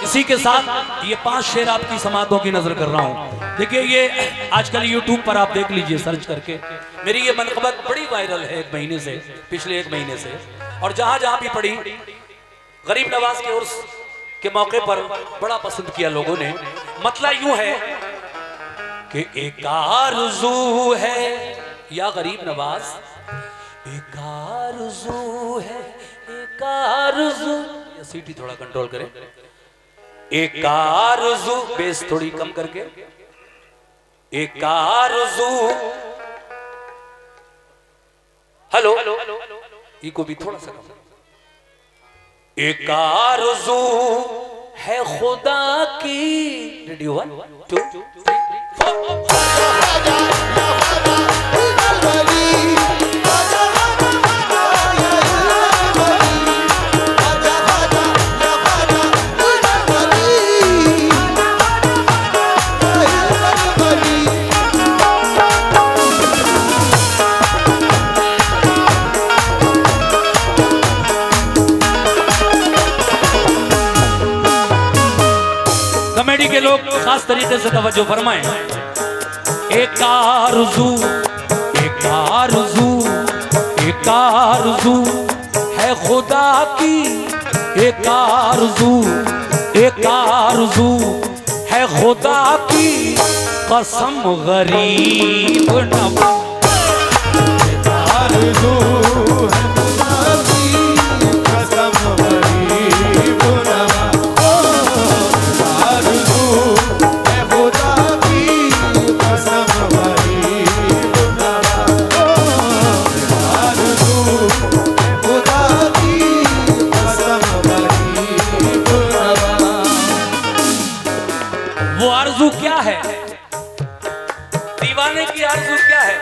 इसी के साथ ये 5 शेर आपकी समातों की नजर कर रहा हूँ। देखिए ये आजकल यूट्यूब पर आप देख लीजिए सर्च करके, मेरी ये मनक़बत बड़ी वायरल है 1 महीने से, पिछले 1 महीने से, और जहां जहां भी पड़ी गरीब नवाज के उर्स के मौके पर बड़ा पसंद किया लोगों ने। मतलब यूं है कि एक आरज़ू है या गरीब नवाज, एक आरज़ू है, एक आरज़ू, ये सीटी थोड़ा कंट्रोल करें, एक आरज़ू, बेस थोड़ी कम करके, एक आरज़ू, हेलो, इको भी थोड़ा सा कम, एक आरज़ू है खुदा की, रेडी 1 2 3 4। कॉमेडी के लोग खास तरीके से तवज्जो फरमाएं। एक आरज़ू, एक आरज़ू, एक आरज़ू है खुदा की, एक आरज़ू, एक आरज़ू है खुदा की, कसम गरीब नवाज, आरज़ू है खुदा की, कसम गरीब नवाज, वो आरज़ू क्या है, दीवाने की आरज़ू क्या है?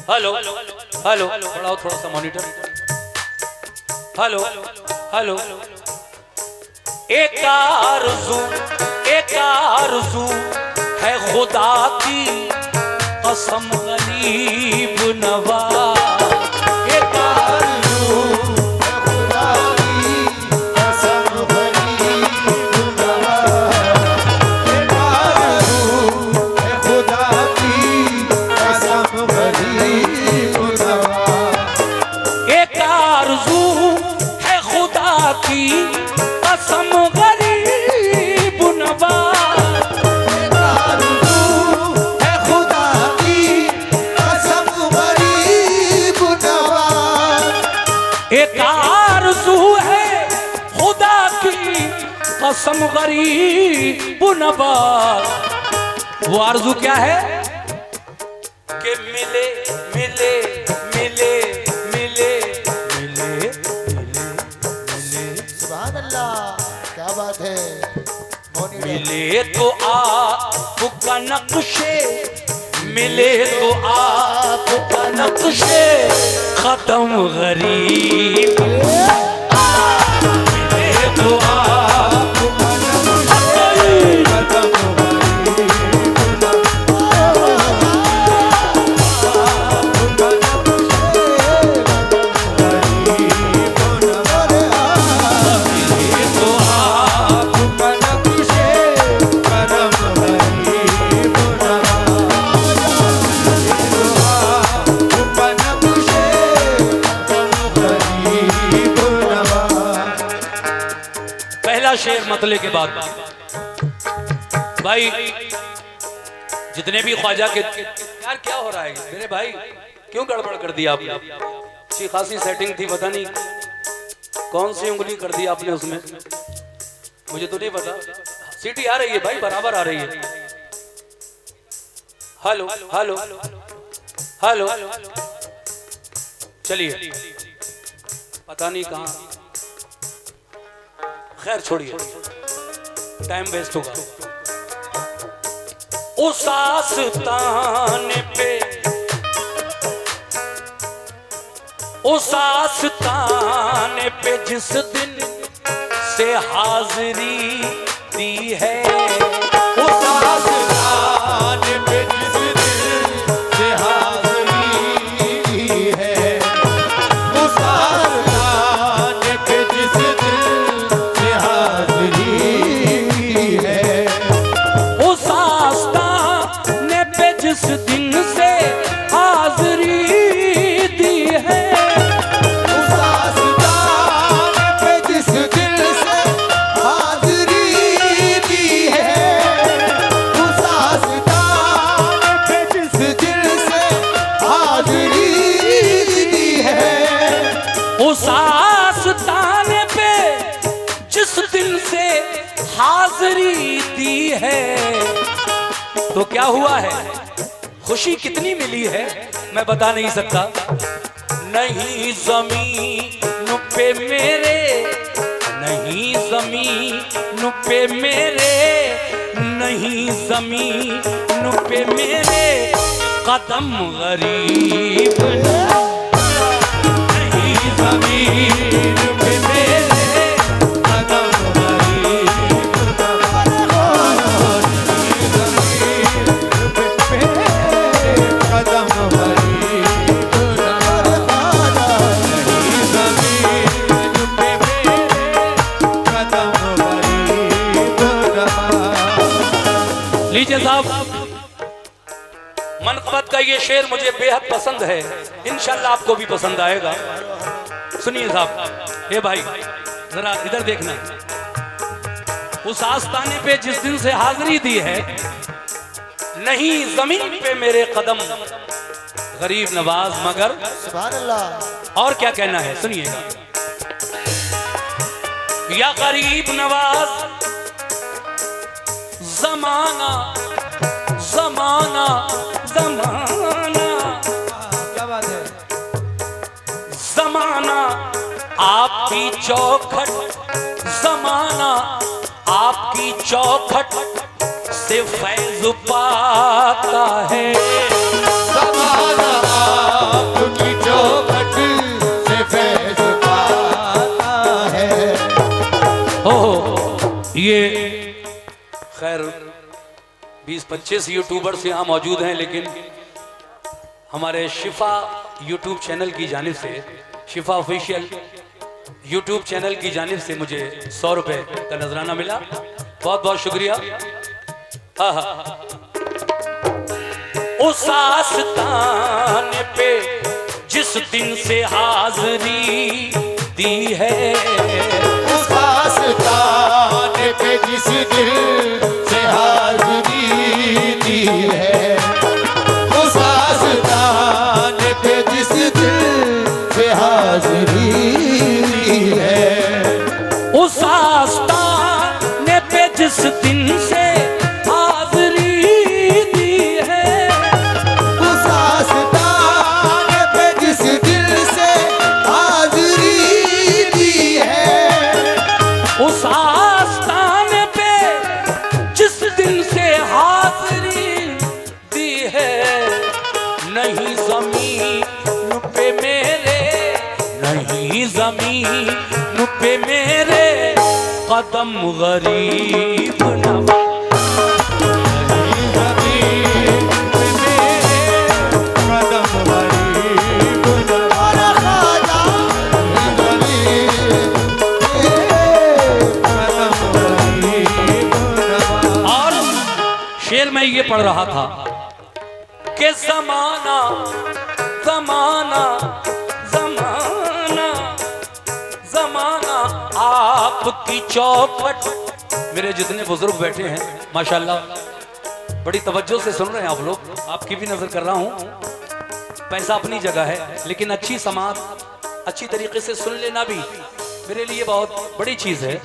हेलो हेलो, बढ़ाओ थोड़ा सा मॉनिटर, हेलो हेलो, एक आरज़ू, एक आरज़ू है खुदा की, कसम गरीब नवाज, एक आरज़ू है खुदा की, कसम गरीब नवाज, एक आरज़ू है खुदा की, कसम गरीब नवाज, एक आरज़ू है खुदा की, कसम गरीब नवाज, एक आरज़ू है खुदा की, कसम गरीब नवाज। वो आरज़ू क्या है कि मिले मिले मिले मिले मिले मिले मिले, सुभान अल्लाह, क्या बात है, मिले तो आपका नक्शे, मिले तो आपका नक्शे खत्म गरीब, मिले तो आपका नक्शे खत्म शेर मतले के बाद भाई जितने भी ख्वाजा के, यार क्या हो रहा है मेरे भाई, क्यों गड़बड़ कर दिया आपने? अच्छी खासी सेटिंग थी, पता नहीं कौन सी उंगली कर दी आपने उसमें, मुझे तो नहीं पता। सीटी आ रही है भाई, बराबर आ रही है। हेलो हेलो हेलो, चलिए पता नहीं कहाँ, खैर छोड़िए, टाइम वेस्ट होगा। उस आस्ताने पे, उस आस्ताने पे जिस दिन से हाजिरी दी है, उस आस्ताने पे जिस जिस दिन से हाजिरी दी है, उस आस्ताने पे जिस दिल से हाजिरी दी है, उस आस्ताने पे जिस दिल से हाजिरी दी है, उस आस्ताने पे जिस दिन से हाजिरी दी है। तो क्या हुआ है, खुशी कितनी मिली है मैं बता नहीं सकता। नहीं ज़मीन पे मेरे, नहीं ज़मीन पे मेरे, नहीं ज़मीन पे मेरे कदम गरीब, नहीं ज़मीन पे मेरे कदम गरीब, कदम भरी लीजिए साहब, मनक़बत का ये शेर मुझे बेहद पसंद है, इंशाल्लाह आपको भी पसंद आएगा। सुनिए साहब, ए भाई जरा इधर देखना। उस आस्ताने पे जिस दिन से हाजिरी दी है, नहीं जमीन पे मेरे कदम गरीब नवाज मगर। सुभान अल्लाह। और क्या कहना है सुनिएगा। या गरीब नवाज जमाना जमाना जमाना, क्या बात है। जमाना आपकी चौखट, जमाना आपकी चौखट से फैज पाता है, ज़माना आपकी चौखट से फैज़ पाता है। ओह ये खैर 20-25 यूट्यूबर्स यहाँ मौजूद हैं, लेकिन हमारे शिफा यूट्यूब चैनल की जानिब से, शिफा ऑफिशियल यूट्यूब चैनल की जानिब से मुझे 100 रुपए का नजराना मिला, बहुत बहुत शुक्रिया। हाँ हाँ। उस आस्ताने पे जिस दिन से हाजिरी दी है, उस आस्ताने पे जिस दिल से हाजिरी दी है, उस आस्ताने पे जिस दिल से हाजिरी दी है, उस आस्ताने पे जिस दिन से हाजिरी दी है, उस आस्ताने पे जिस दिल से हाजिरी दी है, उस आस्ताने पे जिस दिन से हाजिरी दी है, नहीं जमीन पे मेरे, नहीं जमीन पे मेरे कदम गरीब नवाज, शेर में ये पढ़ रहा था कि जमाना जमाना जमाना जमाना आपकी चौखट। मेरे जितने बुजुर्ग बैठे हैं माशाल्लाह बड़ी तवज्जो से सुन रहे हैं आप लोग, आपकी भी नजर कर रहा हूं। पैसा अपनी जगह है, लेकिन अच्छी समात अच्छी तरीके से सुन लेना भी मेरे लिए बहुत बड़ी चीज है।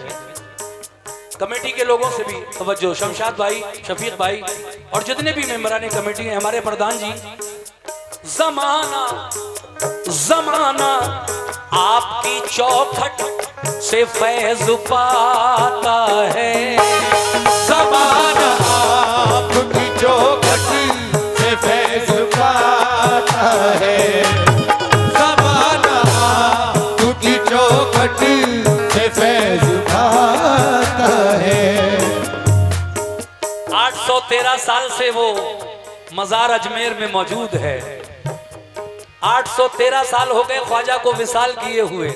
कमेटी के लोगों से भी तवज्जो, शमशाद भाई, शफीक भाई और जितने भी मेंबरान कमेटी हैं, हमारे प्रधान जी। जमाना जमाना आपकी चौखट से फैज पाता है, ज़माना आपकी चौखट से फैज़ पाता है, ज़माना आपकी चौखट से फैज़ पाता है। 813 साल से वो मजार अजमेर में मौजूद है। 813 साल हो गए ख्वाजा को विसाल किए हुए,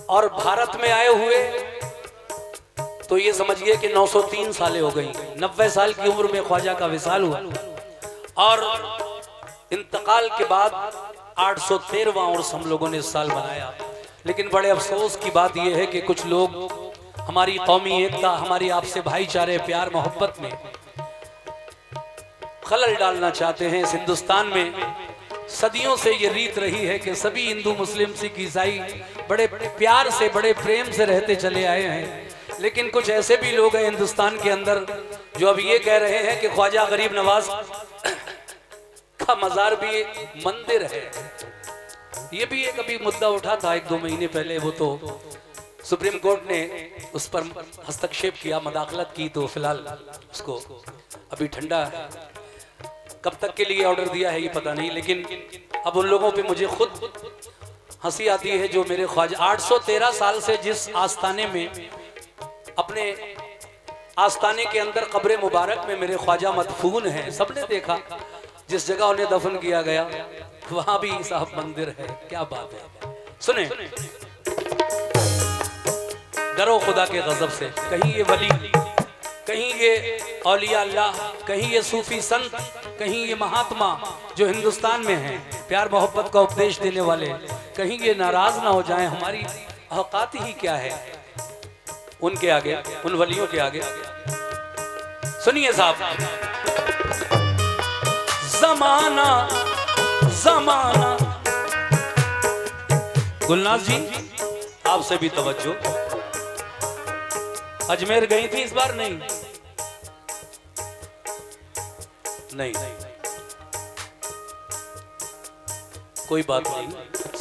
और भारत में आए हुए तो ये समझिए कि 903 सालें हो गई। 90 साल की उम्र में ख्वाजा का विसाल हुआ। और इंतकाल के बाद 813वां उर्स हम लोगों ने इस साल मनाया। लेकिन बड़े अफसोस की बात यह है कि कुछ लोग हमारी कौमी एकता, हमारी आपसे भाईचारे, प्यार मोहब्बत में खलल डालना चाहते हैं। इस हिंदुस्तान में सदियों से ये रीत रही है कि सभी हिंदू, मुस्लिम, सिख, ईसाई बड़े प्यार से, बड़े प्रेम से रहते चले आए हैं। लेकिन कुछ ऐसे भी लोग हैं हिंदुस्तान के अंदर जो अब ये कह रहे हैं कि ख्वाजा गरीब नवाज का मजार भी मंदिर है। ये भी एक अभी मुद्दा उठा था 1-2 महीने पहले, वो तो सुप्रीम कोर्ट ने उस पर हस्तक्षेप किया, मदाखलत की, तो फिलहाल उसको अभी ठंडा है। कब तक के लिए ऑर्डर दिया है ये पता नहीं। लेकिन अब उन लोगों पे मुझे खुद हंसी आती है जो मेरे ख्वाजा 813 साल से जिस आस्थाने में, अपने आस्थाने के अंदर कब्र मुबारक में मेरे ख्वाजा मदफून हैं, सबने देखा जिस जगह उन्हें दफन किया गया वहां भी साहब मंदिर है। क्या बात है। सुने, डरो खुदा के गजब से। कहीं ये वली, कहीं ये औलिया अल्लाह, कहीं ये सूफी संत, कहीं ये महात्मा जो हिंदुस्तान में हैं, प्यार मोहब्बत का उपदेश देने वाले, कहीं ये नाराज ना हो जाएं। हमारी औकात ही क्या है उनके आगे, उन वलियों के आगे। सुनिए साहब, जमाना जमाना। गुलनाज जी आपसे भी तवज्जो। अजमेर गई थी इस बार? नहीं नहीं, कोई बात नहीं,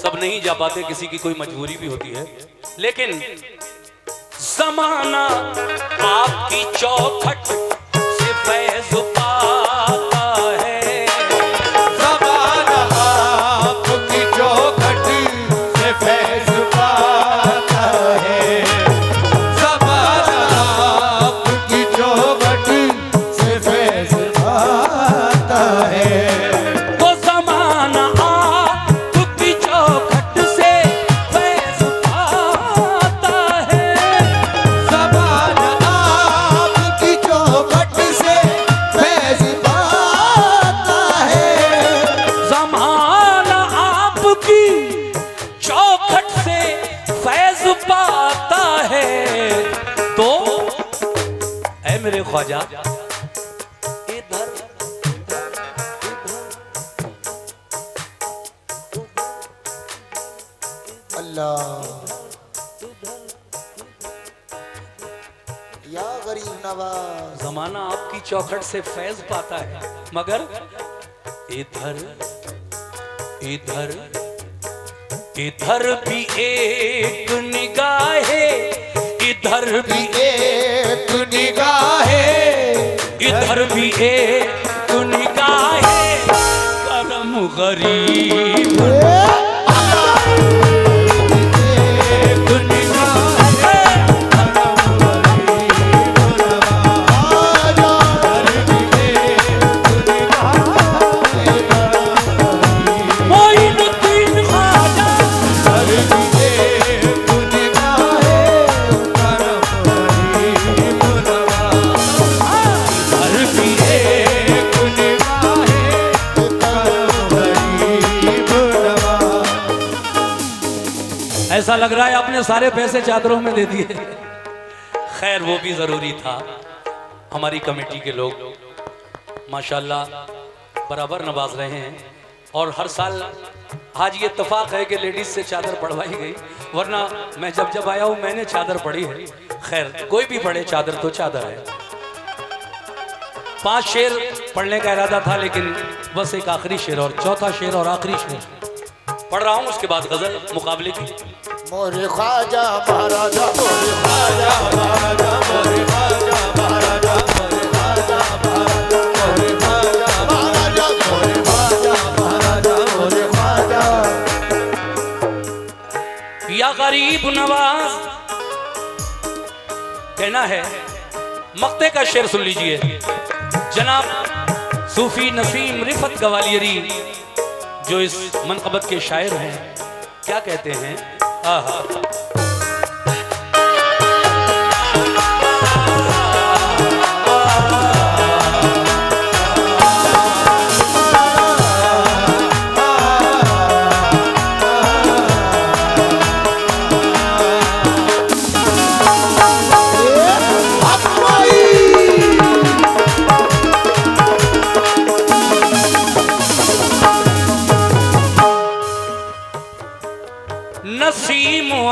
सब नहीं जा पाते, किसी की कोई मजबूरी भी होती है। लेकिन जमाना आपकी चौखट से फैज़ पाता है। ज़माना आपकी चौखट से फैज़ पाता है। ज़माना आपकी चौखट से फैज़ पाता है। वो जमाना आपकी चौखट से फैज़ पाता है। ज़माना आपकी चौखट से फैज़ पाता है। जमाना आपकी चौखट से फैज़ पाता है। तो ऐ मेरे ख्वाजा, इधर अल्लाह या गरीब नवाज। जमाना आपकी चौखट से फैज़ पाता है, मगर इधर इधर इधर भी एक निगाहे, इधर भी एक निगाहे, इधर भी एक निगाहे, करम गरीब एक निगाहे, मोइनुद्दीन ख्वाजा, हर भी एक निगाहे, करम गरीब नवाज। ऐसा लग रहा है आपने सारे पैसे चादरों में दे दिए। खैर वो भी जरूरी था। हमारी कमेटी के लोग माशाल्लाह बराबर नवाज रहे हैं, और हर साल आज ये इत्तेफाक है कि लेडीज से चादर पढ़वाई गई, वरना मैं जब आया हूं मैंने चादर पढ़ी है। खैर कोई भी पढ़े, चादर तो चादर है। 5 शेर पढ़ने का इरादा था, लेकिन बस एक आखिरी शेर और चौथा शेर और आखिरी शेर पढ़ रहा हूं, उसके बाद गजल मुकाबले की। मोरे ख्वाजा महाराजा, मोरे ख्वाजा महाराजा, मोरे ख्वाजा महाराजा, मोरे ख्वाजा महाराजा, मोरे ख्वाजा महाराजा, मोरे ख्वाजा महाराजा, मोरे ख्वाजा। या गरीब नवाज कहना है। मक्ते का शेर सुन लीजिए। जनाब सूफी नसीम रिफत गवालियरी जो इस मनकबत के शायर हैं, क्या कहते हैं? आहा,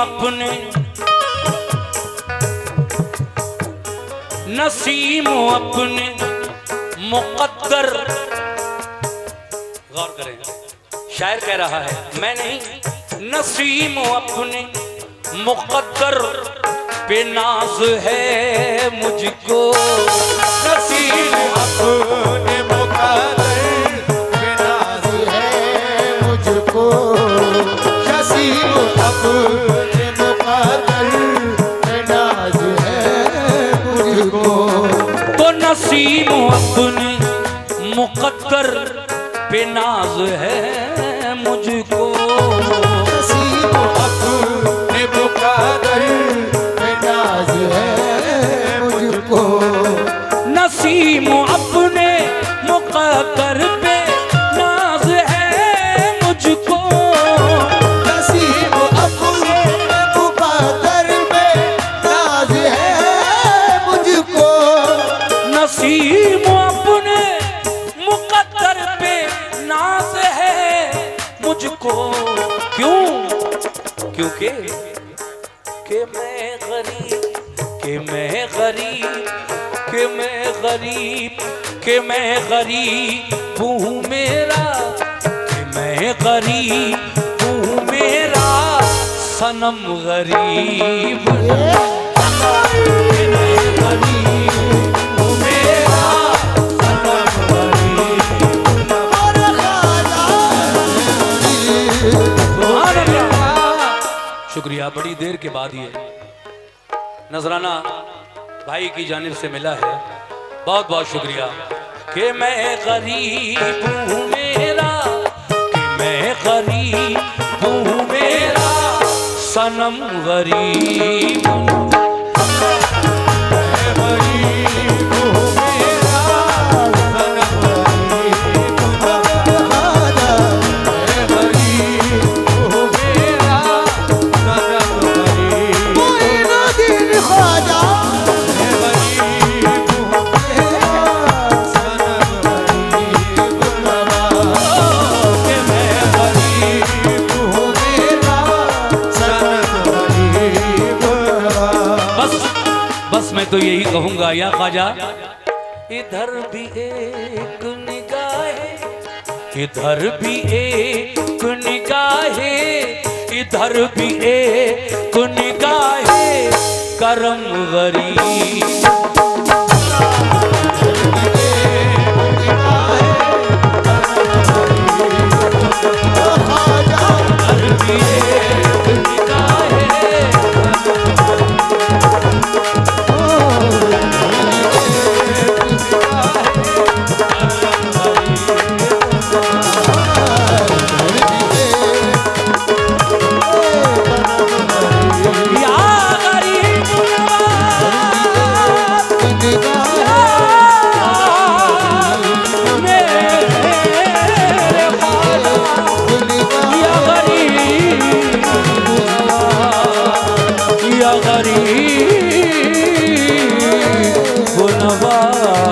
अपने नसीम अपने मुकद्दर। गौर करें, शायर कह रहा है, मैं नहीं, नसीम अपने मुकद्दर पे नाज है मुझको। नसीब अपने मुकद्दर पे नाज है मुझको। नसीब अपने मुकद्दर पे नाज है मुझको। तो नसीम अपने मुकद्दर पे नाज है मुझको। नसीब अपने मुकद्दर पे नाज है मुझको। नसीम अपने मुकद्दर पे नाज है मुझको। नसीब अपने मुकद्दर पे नाज है मुझको। नसीम अपने मुकद्दर पे नाज है मुझको। क्यों? क्योंकि कि मैं गरीब, कि मैं गरीब, कि मैं गरीब, कि मैं गरीब हूँ मेरा, कि मैं गरीब हूँ मेरा सनम गरीब। कि मैं गरीब हूँ मेरा सनम गरीब। सुभान अल्लाह। शुक्रिया, बड़ी देर के बाद ये नजराना भाई की जानिब से मिला है, बहुत बहुत शुक्रिया। कि मैं गरीब हूँ मेरा, कि मैं गरीब हूँ मेरा सनम गरीब। बस मैं तो यही कहूंगा या ख्वाजा, इधर भी एक निगाहे, इधर भी एक निगाहे, इधर भी एक निगाहे करम गरीब। गरीब नवाज